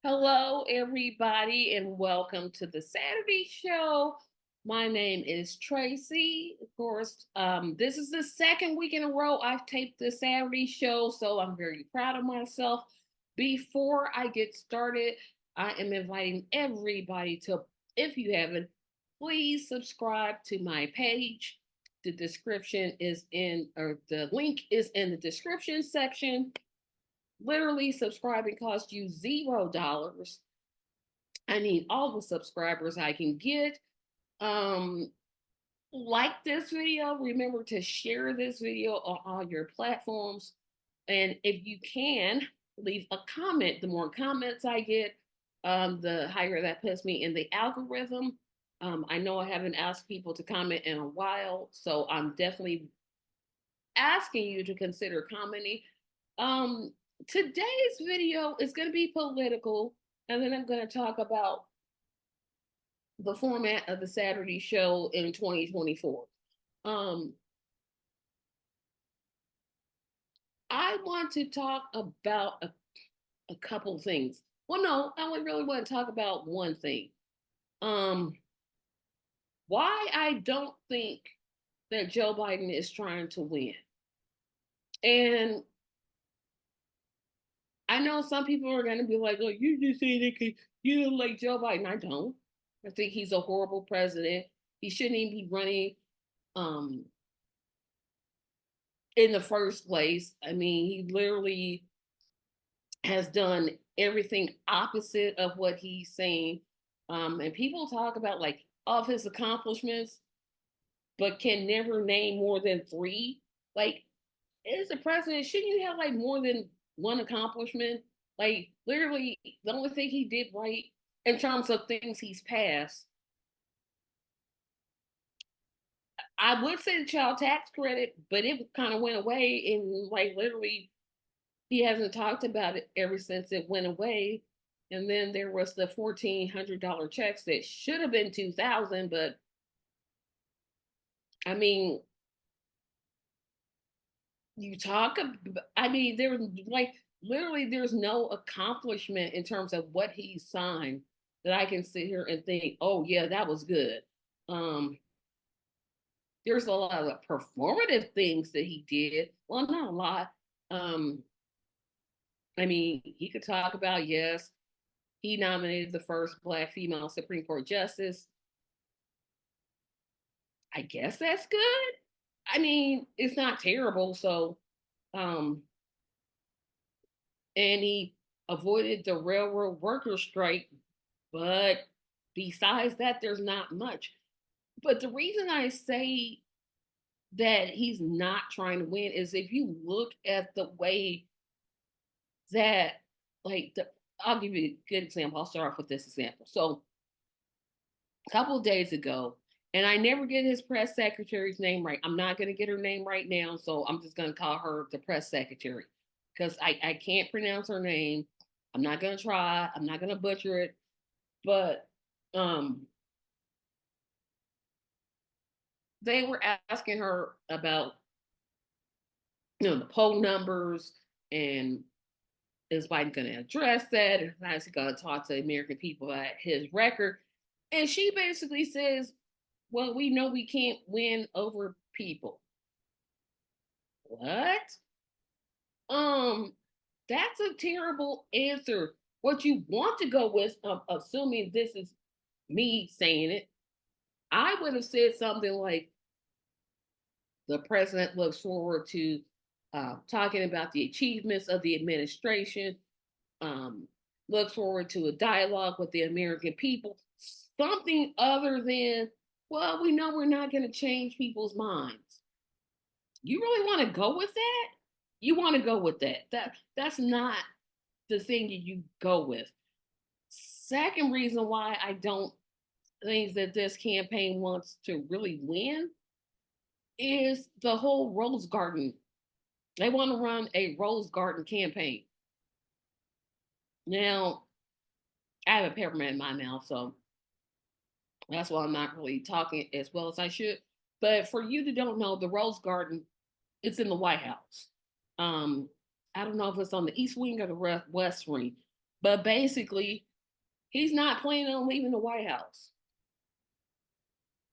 Hello, everybody, and welcome to the Saturday show. My name is Tracy. Of course, this is the second week in a row I've taped the Saturday show, so I'm very proud of myself. Before I get started, I am inviting everybody to, if you haven't, please subscribe to my page. The description is in, or the link is in the description section. Literally, subscribing costs you $0. I need all the subscribers I can get. Um, like this video. Remember to share this video on all your platforms. And if you can, leave a comment. The more comments I get, the higher that puts me in the algorithm. I know I haven't asked people to comment in a while, so I'm definitely asking you to consider commenting. Um, Today's video is going to be political, and then I'm going to talk about the format of the Saturday show in 2024. Um, I want to talk about a couple things. Well, no, I would really want to talk about one thing. Um, why I don't think that Joe Biden is trying to win. And I know some people are going to be like, oh, you just say that you don't like Joe Biden. I don't. I think he's a horrible president. He shouldn't even be running um, in the first place. I mean, he literally has done everything opposite of what he's saying. And people talk about like all of his accomplishments, but can never name more than three. Like, as a president, shouldn't you have like more than one accomplishment? Like, literally, the only thing he did right in terms of things he's passed, I would say the child tax credit, but it kind of went away. And like, literally, he hasn't talked about it ever since it went away. And then there was the $1,400 checks that should have been 2,000, but I mean, you talk. I mean, there's like literally there's no accomplishment in terms of what he signed that I can sit here and think, oh yeah, that was good. Um, there's a lot of performative things that he did. Well, not a lot. Um, I mean, he could talk about yes, he nominated the first Black female Supreme Court justice. I guess that's good. I mean, it's not terrible. So, um, and he avoided the railroad worker strike. But besides that, there's not much. But the reason I say that he's not trying to win is if you look at the way that, like, I'll give you a good example. I'll start off with this example. So, a couple of days ago, and I never get his press secretary's name right. I'm not going to get her name right now, so I'm just going to call her the press secretary because I can't pronounce her name. I'm not going to try. I'm not going to butcher it. But um, they were asking her about the poll numbers and is Biden going to address that? And how is he going to talk to the American people about his record? And she basically says, well, we know we can't win over people. What? Um, that's a terrible answer. What you want to go with, assuming this is me saying it, I would have said something like the president looks forward to talking about the achievements of the administration, um, looks forward to a dialogue with the American people, something other than, well, we know we're not going to change people's minds. You really want to go with that? You want to go with that. That's not the thing that you go with. Second reason why I don't think that this campaign wants to really win is the whole Rose Garden. They want to run a Rose Garden campaign. Now, I have a peppermint in my mouth, so that's why I'm not really talking as well as I should. But for you that don't know, the Rose Garden, it's in the White House. Um, I don't know if it's on the East Wing or the West Wing, But basically, he's not planning on leaving the White House.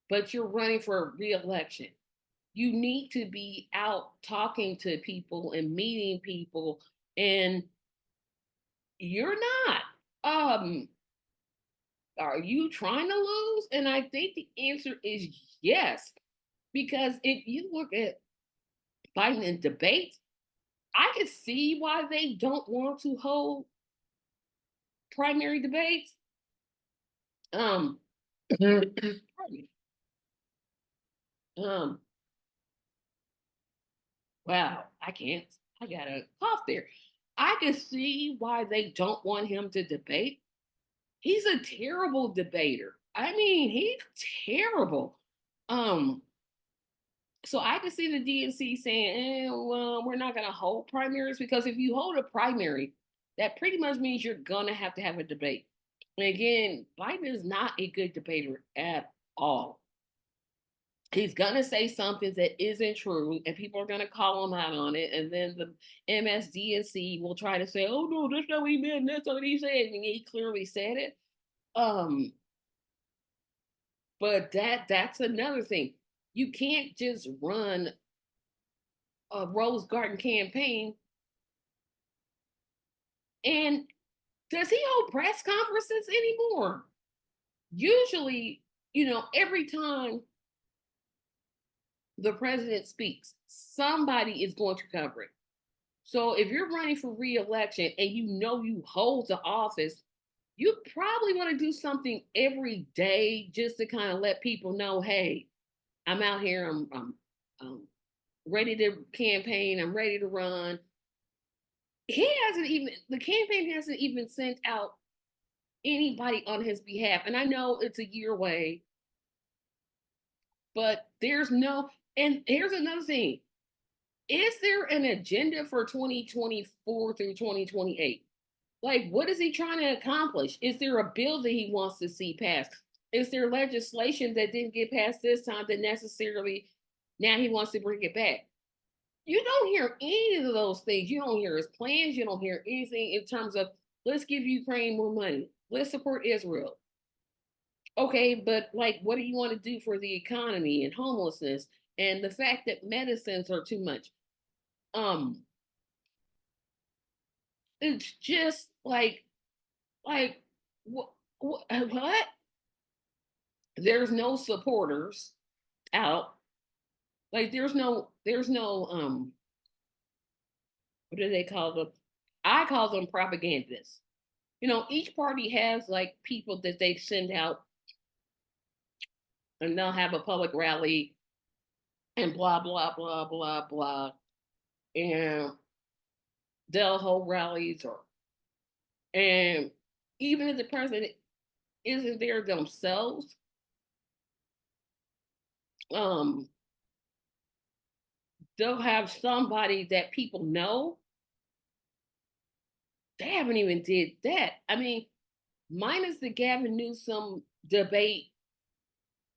But you're running for re-election. You need to be out talking to people and meeting people, and you're not. Are you trying to lose? And I think the answer is yes. Because if you look at Biden in debates, I can see why they don't want to hold primary debates. Um, pardon me. Um, wow, I can't. I got a cough there. I can see why they don't want him to debate. He's a terrible debater. I mean, he's terrible. Um, so I can see the DNC saying, well, we're not going to hold primaries because if you hold a primary, that pretty much means you're going to have a debate. And again, Biden is not a good debater at all. He's going to say something that isn't true, and people are going to call him out on it. And then the MSDNC will try to say, oh, no, that's not what he meant. That's not what he said. And he clearly said it. Um, but that's another thing. You can't just run a Rose Garden campaign. And does he hold press conferences anymore? Usually, every time the president speaks, somebody is going to cover it. So if you're running for re-election and you hold the office, you probably want to do something every day just to kind of let people know, hey, I'm out here, I'm ready to campaign, I'm ready to run. The campaign hasn't even sent out anybody on his behalf. And I know it's a year away, but and here's another thing. Is there an agenda for 2024 through 2028? Like, what is he trying to accomplish? Is there a bill that he wants to see passed? Is there legislation that didn't get passed this time that necessarily now he wants to bring it back? You don't hear any of those things. You don't hear his plans. You don't hear anything in terms of let's give Ukraine more money. Let's support Israel. Okay, but like, what do you want to do for the economy and homelessness and the fact that medicines are too much? Um, it's just like what? There's no supporters out. Like, there's no what do they call them? I call them propagandists. Each party has like people that they send out, and they'll have a public rally and blah blah blah blah blah, and they'll hold rallies, and even if the president isn't there themselves, um, they'll have somebody that people know. They haven't even did that. I mean, minus the Gavin Newsom debate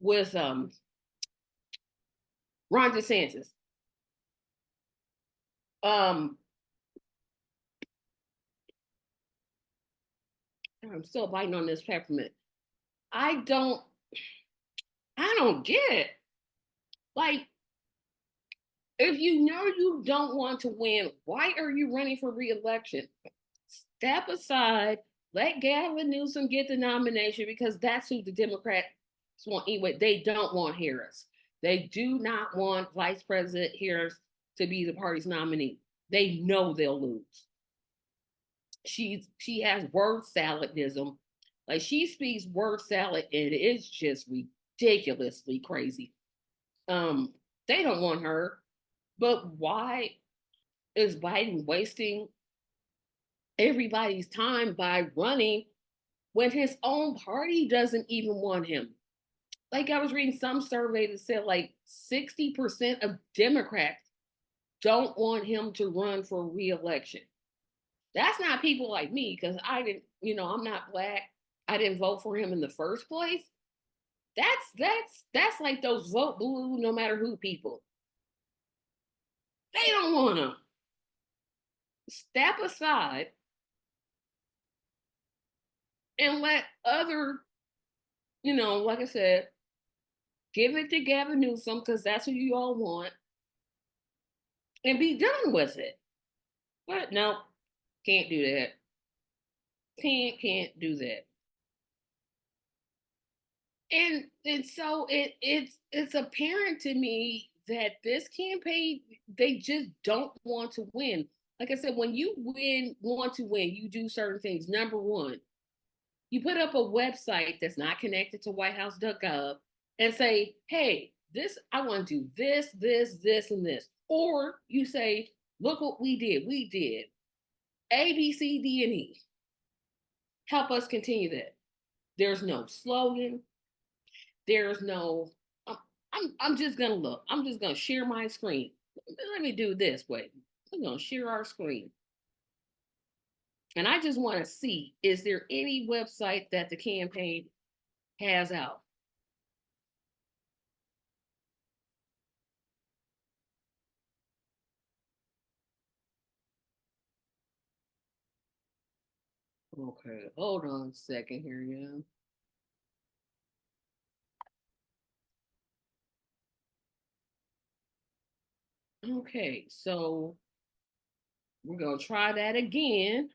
with Ron DeSantis. Um, I'm still biting on this peppermint. I don't, I don't get it. Like, if you know you don't want to win, why are you running for re-election? Step aside, let Gavin Newsom get the nomination because that's who the Democrats want anyway. They don't want Harris. They do not want Vice President Harris to be the party's nominee. They know they'll lose. She has word salad-ism. Like, she speaks word salad and it's just ridiculously crazy. Um, they don't want her. But why is Biden wasting everybody's time by running when his own party doesn't even want him? Like, I was reading some survey that said like 60% of Democrats don't want him to run for re-election. That's not people like me because I didn't, I'm not black. I didn't vote for him in the first place. That's like those vote blue no matter who people. They don't want him. Step aside and let other, like I said, give it to Gavin Newsom because that's what you all want, and be done with it. But no, can't do that. Can't do that. And so it's apparent to me that this campaign, they just don't want to win. Like I said, when you want to win, you do certain things. Number one, you put up a website that's not connected to whitehouse.gov and say, hey, this, I want to do this, and this. Or you say, look what we did. We did A, B, C, D, and E. Help us continue that. There's no slogan. There's no, I'm just gonna look. I'm just gonna share my screen. Let me do this. Wait, we're gonna share our screen. And I just want to see, is there any website that the campaign has out? Okay, hold on a second here, yeah. Okay, so we're gonna try that again.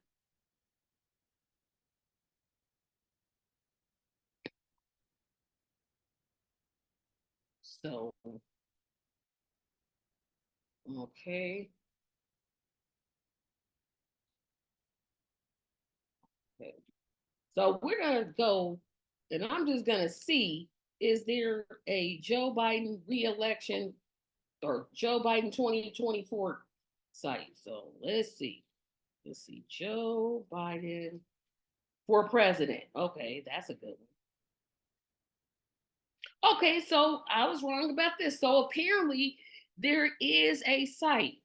So, okay. Okay. So we're gonna go, and I'm just gonna see, is there a Joe Biden reelection or Joe Biden 2024 site? So let's see. Let's see. Joe Biden for president. Okay, that's a good one. Okay, so I was wrong about this. So apparently there is a site.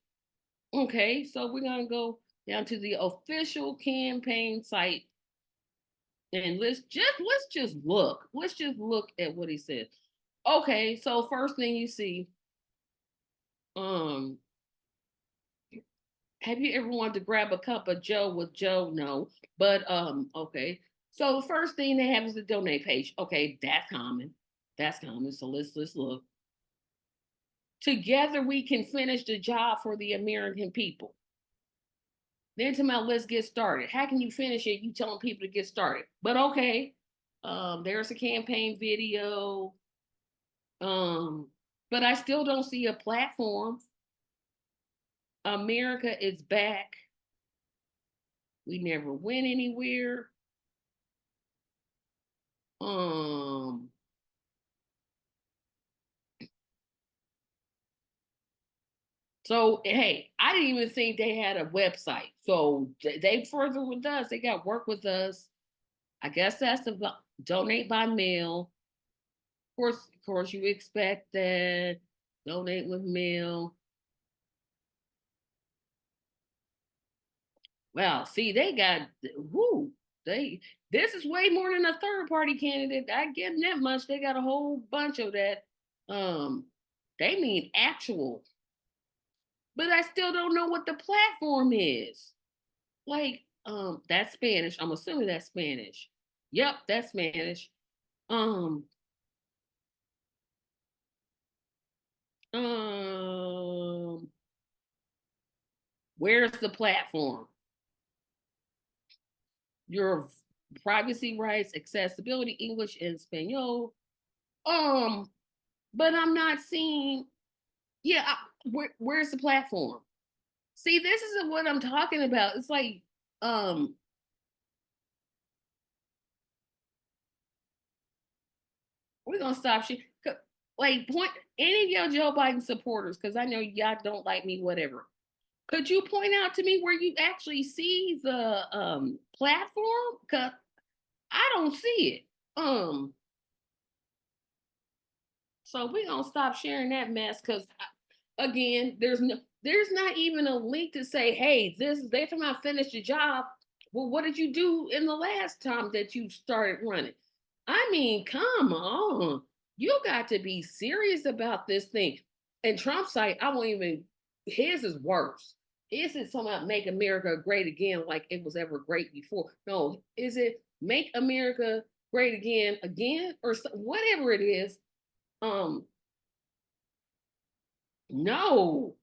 Okay, so we're gonna go down to the official campaign site and let's just look. Let's just look at what he says. Okay, so first thing you see, um, have you ever wanted to grab a cup of Joe with Joe? No. But okay. So the first thing they have is the donate page. Okay, that's common. That's common. So let's look. Together we can finish the job for the American people. Then to my let's get started. How can you finish it? You telling people to get started. But okay. There's a campaign video. Um, but I still don't see a platform. America is back. We never went anywhere. Um, so hey, I didn't even think they had a website. So they further with us. They got work with us. I guess that's the donate by mail. Of course, you expect that donate with mail. Well, see, they got whoo. They this is way more than a third party candidate. I give them that much. They got a whole bunch of that. Um, they mean actual, but I still don't know what the platform is. Like, that's Spanish. I'm assuming that's Spanish. Yep, that's Spanish. Um, um, where's the platform? Your privacy rights, accessibility, English and Espanol. Um, but I'm not seeing. Yeah, where's the platform? See, this is what I'm talking about. It's like, um, we're gonna stop. Like, point any of your Joe Biden supporters, because I know y'all don't like me. Whatever. Could you point out to me where you actually see the platform? Cause I don't see it. So we're gonna stop sharing that mess because again, there's not even a link to say, hey, this they talking about finish the job. Well, what did you do in the last time that you started running? I mean, come on. You got to be serious about this thing. And Trump's site, I won't even his is worse. Is it something about make America great again like it was ever great before? No. Is it make America great again, or whatever it is? Um, no.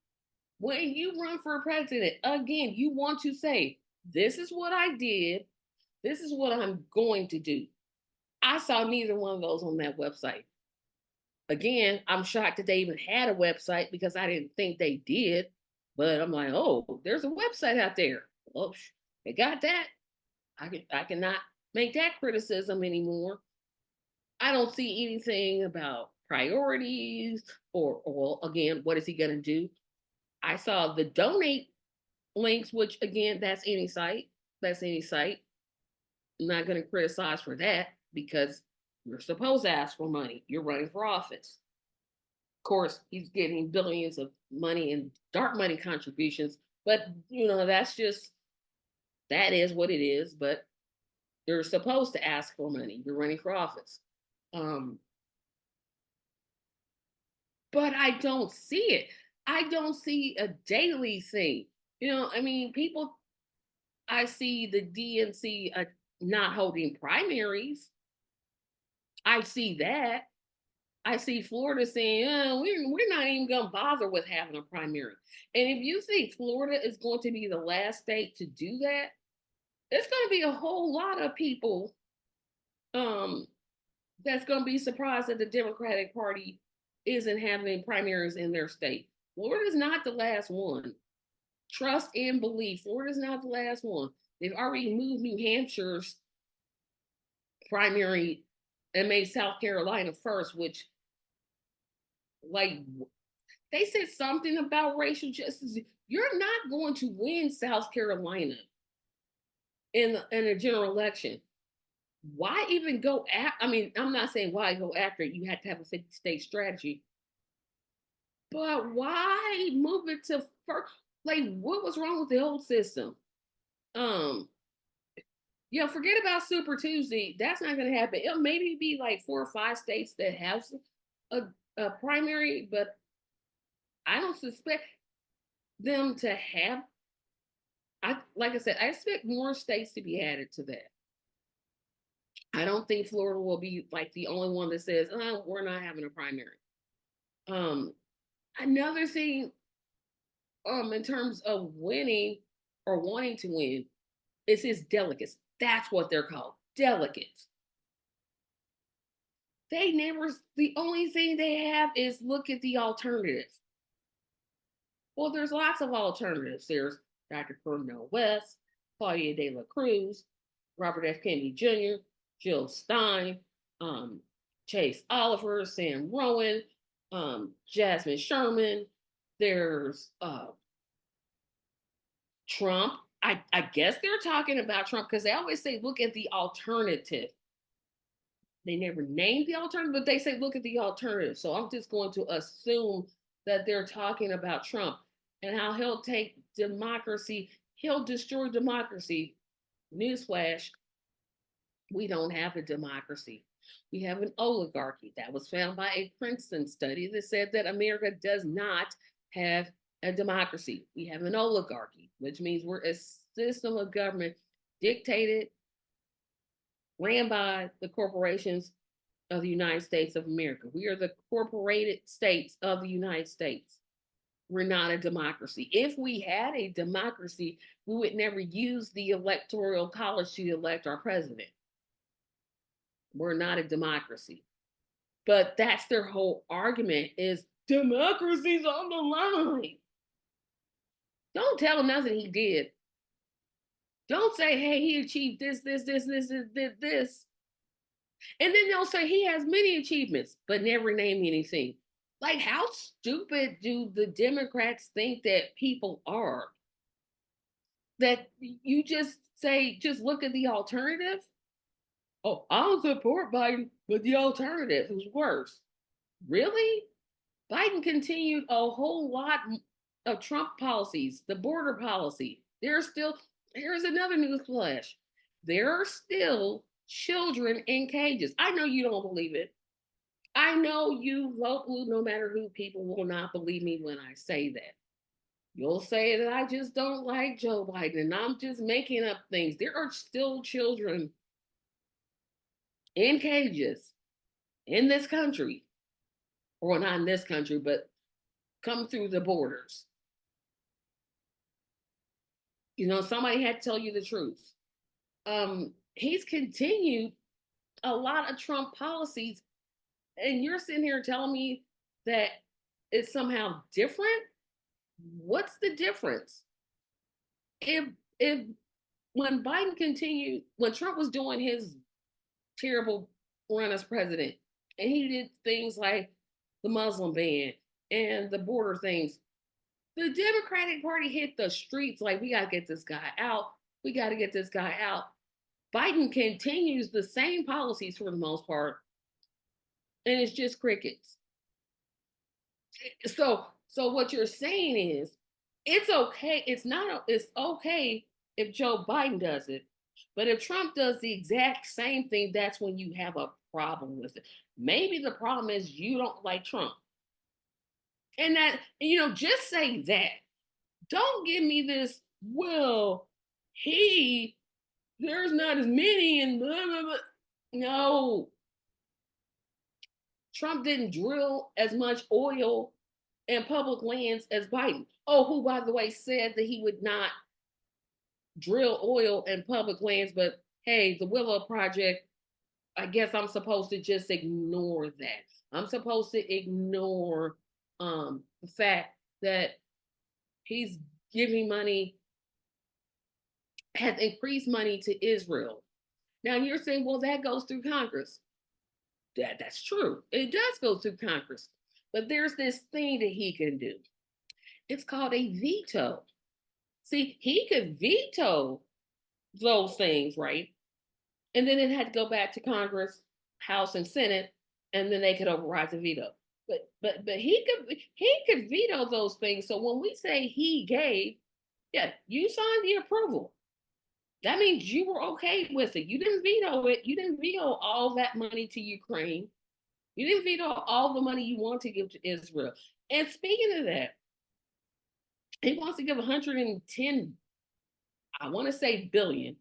When you run for president again, you want to say, "This is what I did. This is what I'm going to do." I saw neither one of those on that website. Again, I'm shocked that they even had a website because I didn't think they did. But I'm like, oh, there's a website out there. Oh, they got that. I cannot make that criticism anymore. I don't see anything about priorities or again, what is he going to do? I saw the donate links, which again, that's any site. That's any site. I'm not going to criticize for that because you're supposed to ask for money. You're running for office. Of course, he's getting billions of money in dark money contributions, but that's just that is what it is. But you're supposed to ask for money. You're running for office. Um, but I don't see it. I don't see a daily thing. I mean, people. I see the DNC not holding primaries. I see that. I see Florida saying, we're not even going to bother with having a primary. And if you think Florida is going to be the last state to do that, it's going to be a whole lot of people um, that's going to be surprised that the Democratic Party isn't having primaries in their state. Florida's not the last one. Trust and belief. Florida's not the last one. They've already moved New Hampshire's primary and made South Carolina first, which, like, they said something about racial justice. You're not going to win South Carolina in a general election. Why even go after? I mean, I'm not saying why go after it. You have to have a 50-state strategy, but why move it to first? Like, what was wrong with the old system? Um, forget about Super Tuesday. That's not going to happen. It'll maybe be like 4 or 5 states that have a, a primary, but I don't suspect them to have. Like I said, I expect more states to be added to that. I don't think Florida will be like the only one that says, "Oh, we're not having a primary." Um, Another thing, in terms of winning or wanting to win, is his delegates. That's what they're called, delegates. They never. The only thing they have is look at the alternatives. Well, there's lots of alternatives. There's Dr. Cornel West, Claudia De La Cruz, Robert F. Kennedy Jr., Jill Stein, um, Chase Oliver, Sam Rowan, Jasmine Sherman. There's Trump. I guess they're talking about Trump because they always say, look at the alternative. They never named the alternative, but they say, look at the alternative. So I'm just going to assume that they're talking about Trump and how he'll take democracy, he'll destroy democracy. Newsflash, we don't have a democracy. We have an oligarchy. That was found by a Princeton study that said that America does not have a democracy. We have an oligarchy, which means we're a system of government dictated, ran by the corporations of the United States of America. We are the corporated states of the United States. We're not a democracy. If we had a democracy, we would never use the electoral college to elect our president. We're not a democracy. But that's their whole argument is democracy's on the line. Don't tell him nothing he did. Don't say, hey, he achieved this. And then they'll say he has many achievements, but never name anything. Like, how stupid do the Democrats think that people are? That you just say, just look at the alternative? Oh, I'll support Biden, but the alternative is worse. Really? Biden continued a whole lot of Trump policies, the border policy. Here's another news flash. There are still children in cages. I know you don't believe it. I know you vote blue no matter who, people will not believe me when I say that. You'll say that I just don't like Joe Biden and I'm just making up things. There are still children in cages in this country, or not in this country, but come through the borders. Somebody had to tell you the truth. He's continued a lot of Trump policies, and you're sitting here telling me that it's somehow different. What's the difference? If when Biden continued, when Trump was doing his terrible run as president, and he did things like the Muslim ban and the border things, the Democratic Party hit the streets like, we got to get this guy out. We got to get this guy out. Biden continues the same policies for the most part, and it's just crickets. So what you're saying is, it's okay. It's okay if Joe Biden does it, but if Trump does the exact same thing, that's when you have a problem with it. Maybe the problem is you don't like Trump, and just say that. Don't give me this. Well, there's not as many and blah blah blah. No, Trump didn't drill as much oil in public lands as Biden. Oh, who, by the way, said that he would not drill oil in public lands, but hey, the Willow Project, I guess I'm supposed to just ignore that. I'm supposed to ignore the fact that he's giving money, has increased money to Israel. Now you're saying, well, that goes through Congress. That's true. It does go through Congress. But there's this thing that he can do. It's called a veto. See, he could veto those things, right? And then it had to go back to House and Senate, and then they could override the veto. But he could veto those things. So when we say he gave, yeah, you signed the approval. That means you were okay with it. You didn't veto it. You didn't veto all that money to Ukraine. You didn't veto all the money you want to give to Israel. And speaking of that, he wants to give 110, I want to say billion.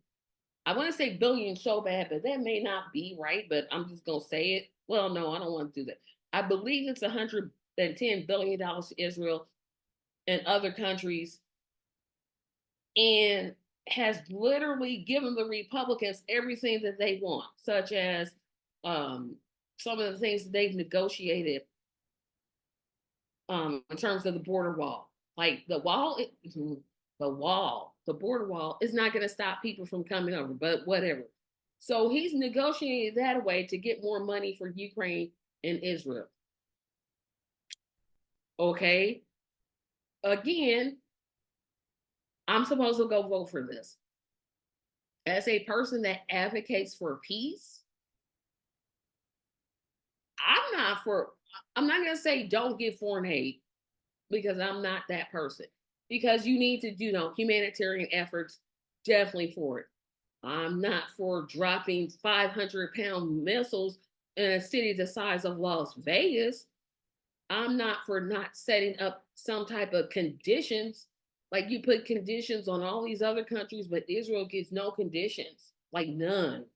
I want to say billion so bad, but that may not be right, but I'm just going to say it. Well, no, I don't want to do that. I believe it's $110 billion to Israel and other countries, and has literally given the Republicans everything that they want, such as some of the things that they've negotiated in terms of the border wall. Like the border wall is not going to stop people from coming over, but whatever. So he's negotiated that way to get more money for Ukraine and Israel. Okay. Again, I'm supposed to go vote for this. As a person that advocates for peace, I'm not going to say don't give foreign aid, because I'm not that person. Because you need to do humanitarian efforts, definitely for it. I'm not for dropping 500-pound missiles in a city the size of Las Vegas. I'm not for not setting up some type of conditions. Like, you put conditions on all these other countries, but Israel gets no conditions, like none.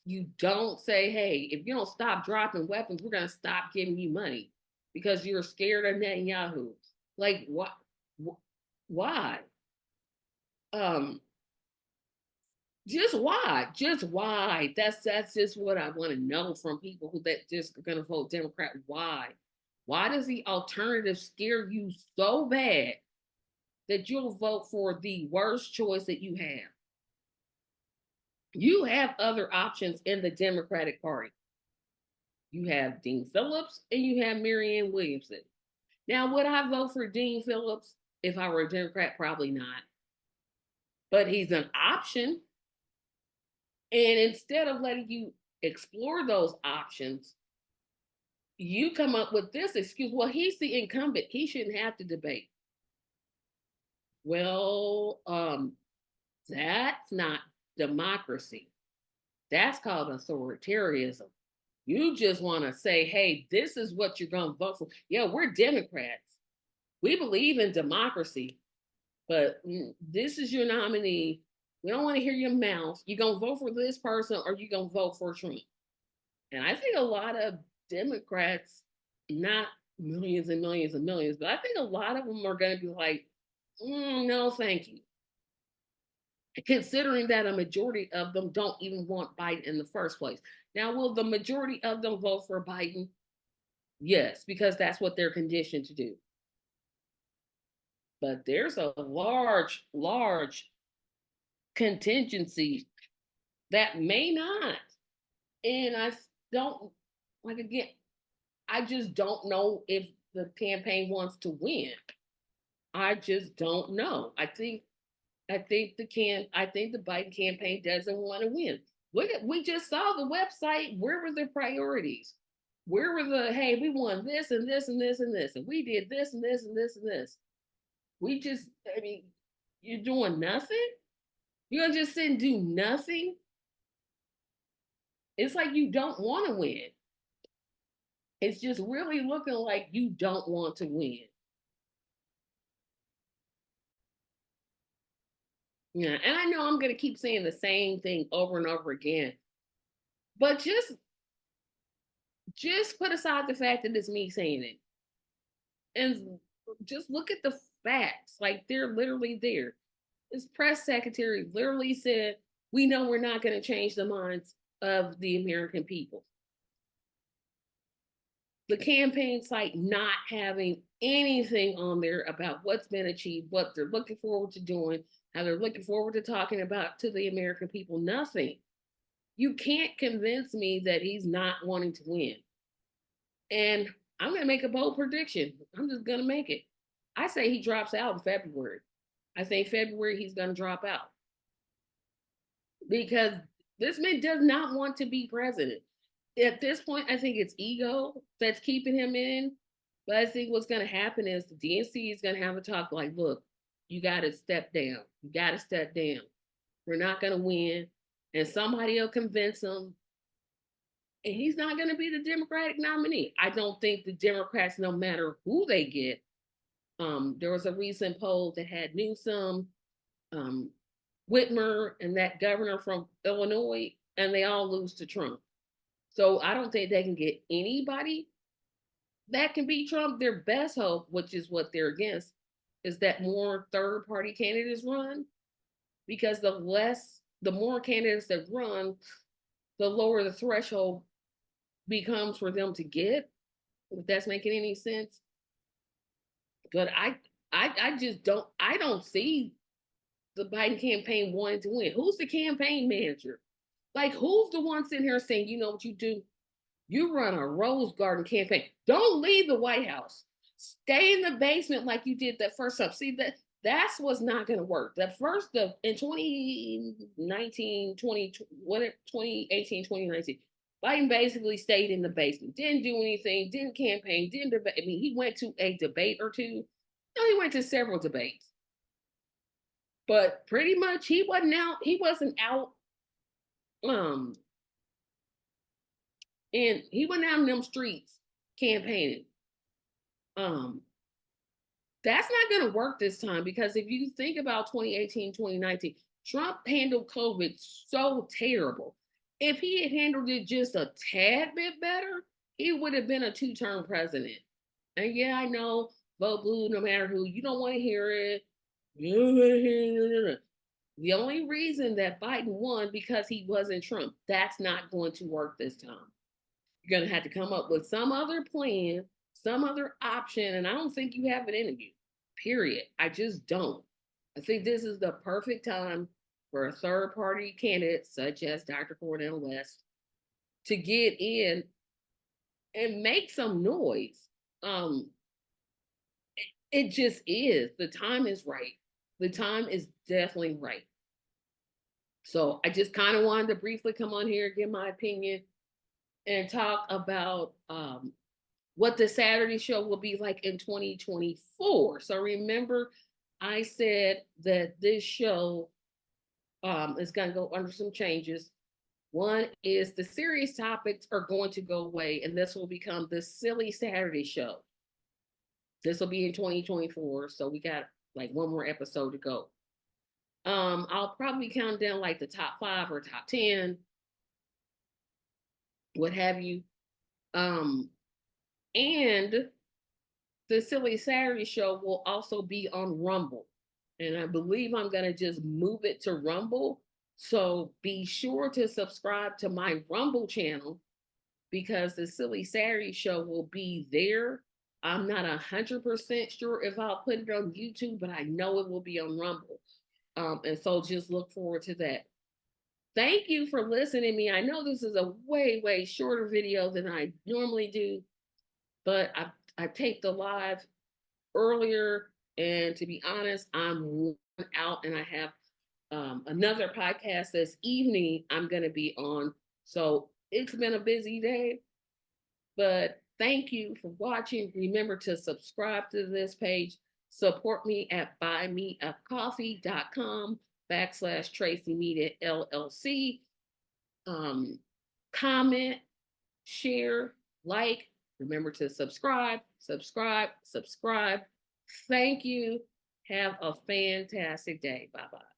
You don't say, hey, if you don't stop dropping weapons, we're going to stop giving you money because you're scared of Netanyahu. Like, what? Why? Just why? Just why? That's just what I want to know from people that just are going to vote Democrat. Why? Why does the alternative scare you so bad that you'll vote for the worst choice that you have? You have other options in the Democratic Party. You have Dean Phillips and you have Marianne Williamson. Now, would I vote for Dean Phillips if I were a Democrat? Probably not. But he's an option. And instead of letting you explore those options, you come up with this excuse. Well, he's the incumbent. He shouldn't have to debate. Well, that's not democracy. That's called authoritarianism. You just want to say, hey, this is what you're going to vote for. Yeah, we're Democrats, We believe in democracy, but this is your nominee. We don't want to hear your mouth. You're going to vote for this person or you're going to vote for Trump. And I think a lot of Democrats, not millions and millions and millions, but I think a lot of them are going to be like, no, thank you. Considering that a majority of them don't even want Biden in the first place. Now, will the majority of them vote for Biden? Yes, because that's what they're conditioned to do. But there's a large, large contingency that may not. And I don't, like, again, I just don't know if the campaign wants to win. I just don't know. I think the Biden campaign doesn't want to win. Look at we just saw the website. Where were the priorities? Where were the hey, we won this and this and this and this, and we did this and this and this and this. We just, I mean, you're doing nothing? You're gonna just sit and do nothing? It's like you don't want to win. It's just really looking like you don't want to win. Yeah, and I know I'm gonna keep saying the same thing over and over again, but just put aside the fact that it's me saying it and just look at the facts. Like they're literally there. His press secretary literally said, "We know we're not going to change the minds of the American people." The campaign site not having anything on there about what's been achieved, what they're looking forward to doing, how they're looking forward to talking about to the American people. Nothing. You can't convince me that he's not wanting to win. And I'm going to make a bold prediction. I'm just going to make it. I say he drops out in February. I think February he's going to drop out because this man does not want to be president. At this point, I think it's ego that's keeping him in. But I think what's going to happen is the DNC is going to have a talk like, look, you got to step down. You got to step down. We're not going to win. And somebody will convince him. And he's not going to be the Democratic nominee. I don't think the Democrats, no matter who they get, there was a recent poll that had Newsom, um, Whitmer, and that governor from Illinois, and they all lose to Trump. So I don't think they can get anybody that can beat Trump. Their best hope, which is what they're against, is that more third party candidates run because the more candidates that run, the lower the threshold becomes for them to get. If that's making any sense. But I just don't see the Biden campaign wanting to win. Who's the campaign manager? Like who's the one sitting here saying, you know what you do? You run a Rose Garden campaign. Don't leave the White House. Stay in the basement like you did that first time. See that's what's not going to work. That first in 2019, 2018, 2019, Biden basically stayed in the basement, didn't do anything, didn't campaign, didn't debate. I mean, he went to a debate or two. No, he went to several debates, but pretty much he wasn't out. He wasn't out. Um, and he went out in them streets campaigning. Um, that's not going to work this time because if you think about 2018, 2019, Trump handled COVID so terrible. If he had handled it just a tad bit better, he would have been a two-term president. And yeah, I know, vote blue no matter who. You don't want to hear it. The only reason that Biden won because he wasn't Trump. That's not going to work this time. You're going to have to come up with some other plan, some other option, and I don't think you have it in you. Period. I just don't. I think this is the perfect time for a third party candidate such as Dr. Cornel West to get in and make some noise. It just is. The time is right. The time is definitely right. So I just kind of wanted to briefly come on here, give my opinion, and talk about what the Saturday show will be like in 2024. So remember, I said that this show is going to go under some changes. One is the serious topics are going to go away, and this will become the silly Saturday show. This will be in 2024, so we got like one more episode to go. I'll probably count down like the top 5 or top 10, what have you. Um, and the Silly Saturday show will also be on Rumble. And I believe I'm going to just move it to Rumble. So be sure to subscribe to my Rumble channel because the Silly Saturday show will be there. I'm not 100% sure if I'll put it on YouTube, but I know it will be on Rumble. And so just look forward to that. Thank you for listening to me. I know this is a way shorter video than I normally do, but I taped the live earlier, and to be honest, I'm worn out, and I have another podcast this evening I'm going to be on. So it's been a busy day, but thank you for watching. Remember to subscribe to this page. Support me at buymeacoffee.com/TRACYMedia LLC. Comment, share, like. Remember to subscribe. Thank you. Have a fantastic day. Bye bye.